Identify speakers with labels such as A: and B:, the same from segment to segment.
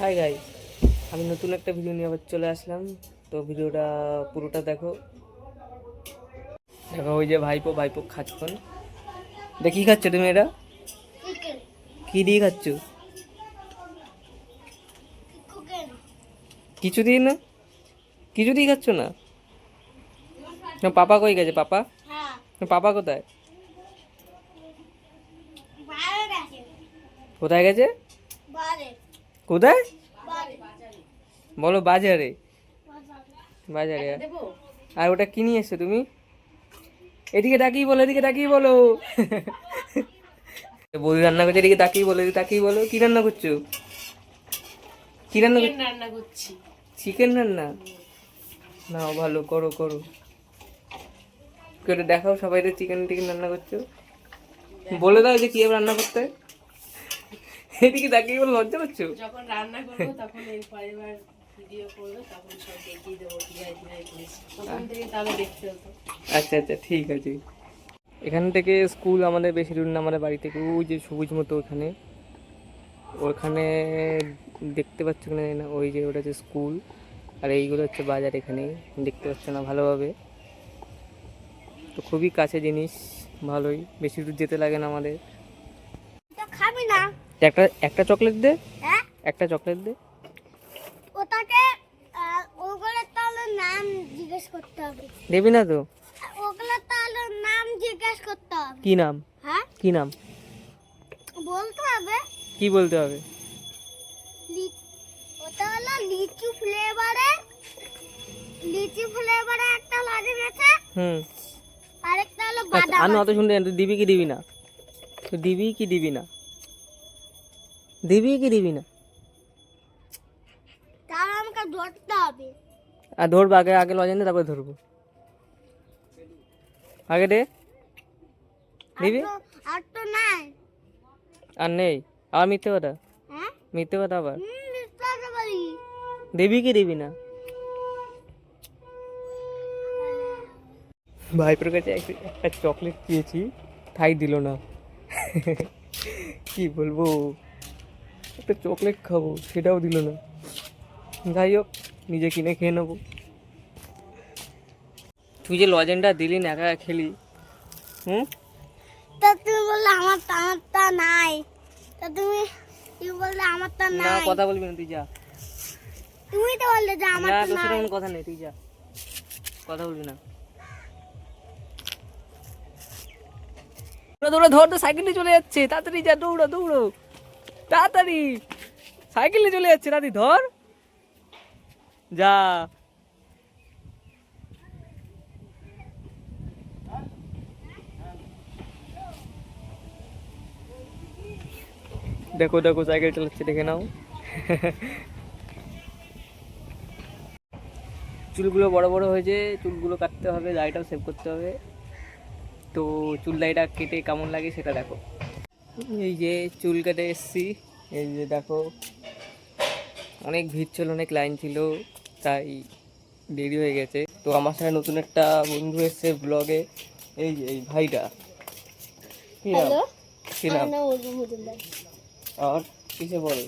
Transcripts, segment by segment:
A: Hi guys, আমি নতুন একটা ভিডিও নিয়ে আবার চলে আসলাম। তো ভিডিওটা পুরোটা দেখো। দেখো ওই যে ভাইপো ভাইপো খাচ্ছন। দেখি খাচ্ছ তুমি এটা? কি দিয়ে খাচ্ছ? কিছু দিয়ে না? কিছু দিয়ে খাচ্ছ না? না পাপা কই গেছে? পাপা পাপা কোথায়? কোথায় গেছে? কোথায় বলো? বাজারে। বাজারে। আর ওটা কি নিয়ে এসছো তুমি? এদিকে তাকিয়ে বলো, এদিকে তাকিয়ে বলো। বৌদি রান্না করছে, এদিকে তাকিয়ে বলো, এদিকে তাকিয়ে বলো। কি রান্না করছো? কি রান্না করছি? চিকেন রান্না। নাও ভালো, করো করো করে দেখাও সবাই। চিকেন টিকেন রান্না করছো, বলে দাও যে কি রান্না করতে। এদিকে তাকিয়ে বলো, লজ্জা করছো?
B: যখন রান্না করবো তখন এই পরিবার ভিডিও করবে, তখন সব দেখিয়ে দেবো কিভাবে কিভাবে করেছি। প্রথম থেকে তাহলে দেখতে হতো।
A: আচ্ছা আচ্ছা, ঠিক আছে। এখান থেকে স্কুল আমাদের বেশি দূর না, আমাদের বাড়ি থেকে ওই যে সবুজ মতো ওখানে ওখানে দেখতে পাচ্ছ না না, ওই যে ওটা হচ্ছে স্কুল, আর এইগুলো হচ্ছে বাজার। এখানে দেখতে পাচ্ছ না ভালোভাবে, তো খুবই কাছে জিনিস, ভালোই, বেশি দূর যেতে লাগে না আমাদের।
C: খাবি না?
A: একটা একটা চকলেট দে,
C: হ্যাঁ,
A: একটা চকলেট দে।
C: ওটাকে ওগুলো তাহলে নাম জিজ্ঞেস করতে হবে।
A: দেবি না তো?
C: ওগুলো তাহলে নাম জিজ্ঞেস করতে হবে।
A: কি নাম?
C: হ্যাঁ,
A: কি নাম
C: বলতে হবে।
A: কি বলতে হবে?
C: ওটা হলো লিচু ফ্লেভারে একটা লজেন্স আছে। আরেকটা হলো বাদাম।
A: আমি অত শুনতে তুই দিবি কি দিবি না? তুই দিবি কি দিবি না? দিবি কি দিবি না?
C: তাহলে আমাকে ধরতে হবে।
A: আর ধরবো আগে, আগে লজেন দে, তারপরে ধরবো। আগে দে। দিবি?
C: আর তো নাই।
A: আর নেই? আবার মিথ্যে কথা?
C: হ্যাঁ,
A: মিথ্যে কথা আবার?
C: মিথ্যা বলি।
A: দিবি কি দিবি না? ভাইপোর কাছে একটা চকলেট পেয়েছি, তাই দিল না। কি বলবো, একটা চকলেট খাবো সেটাও দিল না। যাই হোক, নিজে কিনে খেয়ে নেবো। তুই যে লজেনটা দিলি না, একা একা খেলি।
C: তা তুমি বললে আমারটা নাই। তা তুমি বললে আমারটা
A: না
C: নাই।
A: কথা বলবি না, তুই যা।
C: তুমি তো বললে যে
A: না,
C: আমারটা
A: তোর সাথে
C: নাই।
A: কোনো কথা নেই, তুই যা, কথা বলবি না। দৌড়া ধর, তো সাইকেল নিয়ে চলে যাচ্ছে, তাড়াতাড়ি যা, দৌড়ো দৌড়ো তাড়াতাড়ি, সাইকেল নিয়ে চলে যাচ্ছে, তাড়াতাড়ি ধর, যা। দেখো দেখো সাইকেল চালাচ্ছে, দেখে নাও। চুলগুলো বড় বড় হয়েছে, চুলগুলো কাটতে হবে, দাড়িটাও সেভ করতে হবে। তো চুল দাড়িটা কেটে কেমন লাগে সেটা দেখো। এই যে চুল কেটে এসছি, এই যে দেখো, অনেক ভিড় ছিল, অনেক লাইন ছিল, তাই দেরি হয়ে গেছে। তো আমার সাথে নতুন একটা বন্ধু এসছে ব্লগে, এই যে এই ভাইটা। কি নাম? কি নাম? আর কিসে পড়ে?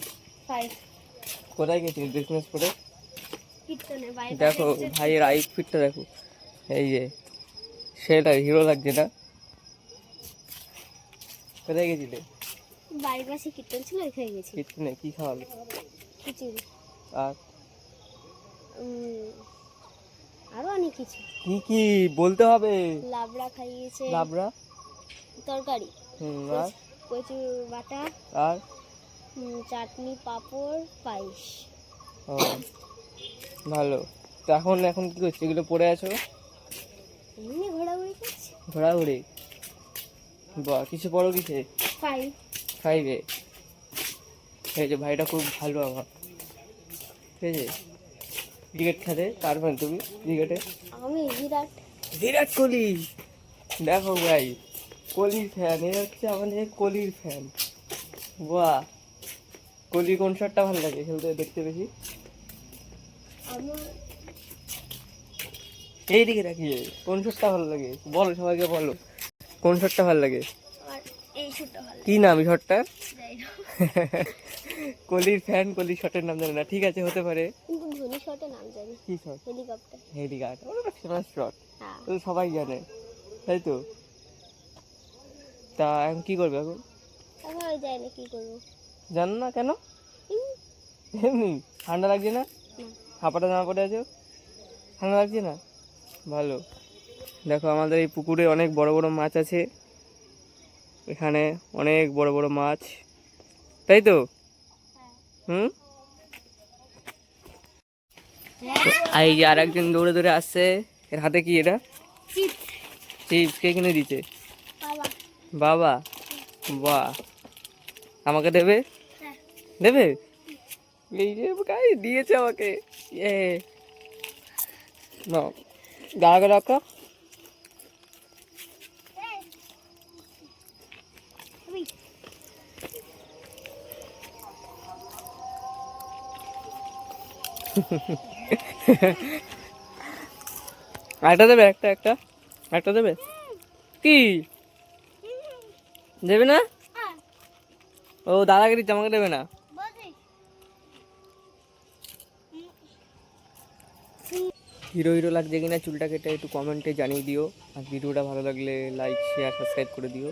A: কোথায় গেছিস বিজনেস করে? দেখো ভাইয়ের আউটফিটটা দেখো, এই যে সেটা হিরো লাগছে না? কোথায় গেছিলে?
C: বাড়ির পাশে কীর্তন ছিল, ওইখানে গেছি।
A: কীর্তনে কি খাওয়ালো?
C: খিচুড়ি।
A: আর
C: আরো অনেক কিছু।
A: কি কি বলতে হবে?
C: লাবড়া খাইয়েছে,
A: লাবড়া,
C: তরকারি,
A: আর
C: কচুর বাটা,
A: আর
C: চাটনি, পাঁপড়, পায়েস।
A: ও ভালো। তো এখন এখন কি করছো? এগুলো পড়ে আছো?
C: এমনি ঘোরাঘুরি করছি।
A: ঘোরাঘুরি? বাহ, কিছু পড়ো কিসে? ফাইভে। এই যে ভাইটা খুব ভালো আমার, ঠিক আছে? ক্রিকেট খেলে, কার ফ্যান তুমি ক্রিকেটে?
C: আমি
A: বিরাট কোহলি। দেখো ভাই, কোহলির ফ্যান, এ হচ্ছে আমাদের কোহলির ফ্যান। বাহ, কোহলির কোন শটটা ভালো লাগে খেলতে, দেখতে বেশি? এইদিকে রাখিয়ে কোন শটটা ভালো লাগে বলো, সবাইকে বলো কোন শটটা ভালো লাগে।
C: এই শটটা ভালো।
A: কি নাম এই শটটা? কলির ফ্যান, কলির শটের নাম জানে না, ঠিক আছে হতে পারে।
C: কিন্তু ধোনি শটের নাম জানি,
A: কি শট?
C: হেলিকপ্টার।
A: হেডিঘাট, ওটা ফেমাস শট,
C: হ্যাঁ,
A: তো সবাই জানে, তাই তো। তা এখন কি করবে এখন?
C: এখন আমি জানি না কি করবো।
A: জানো না কেন?
C: হুম,
A: এমনি ঠান্ডা লাগছে না?
C: না।
A: হাঁপাটা জামা পরে আছো, ঠান্ডা লাগছে না? ভালো। দেখো আমাদের এই পুকুরে অনেক বড় বড় মাছ আছে, এখানে অনেক বড় বড় মাছ, তাই তো? হুম। আর এই যে আর একজন দৌড়ে দৌড়ে আসছে, এর হাতে কি এটা?
C: চিপস।
A: চিপস। কে কিনে দিচ্ছে?
C: বাবা।
A: বাবা। বাহ, আমাকে দেবে?
C: হ্যাঁ।
A: দেবে? এই যে গাই দিয়েছে আমাকে, এ না গা গা রাখো।
C: আমি
A: একটা দেবে, একটা একটা একটা দেবে কি? দেবে না?
C: হ্যাঁ,
A: ও দাদাগিরি, আমাকে দেবে না?
C: বলছিস?
A: হিরো হিরো লাগছে কিনা চুলটা কেটে একটু কমেন্টে জানিয়ে দিও, আর ভিডিওটা ভালো লাগলে লাইক শেয়ার সাবস্ক্রাইব করে দিও।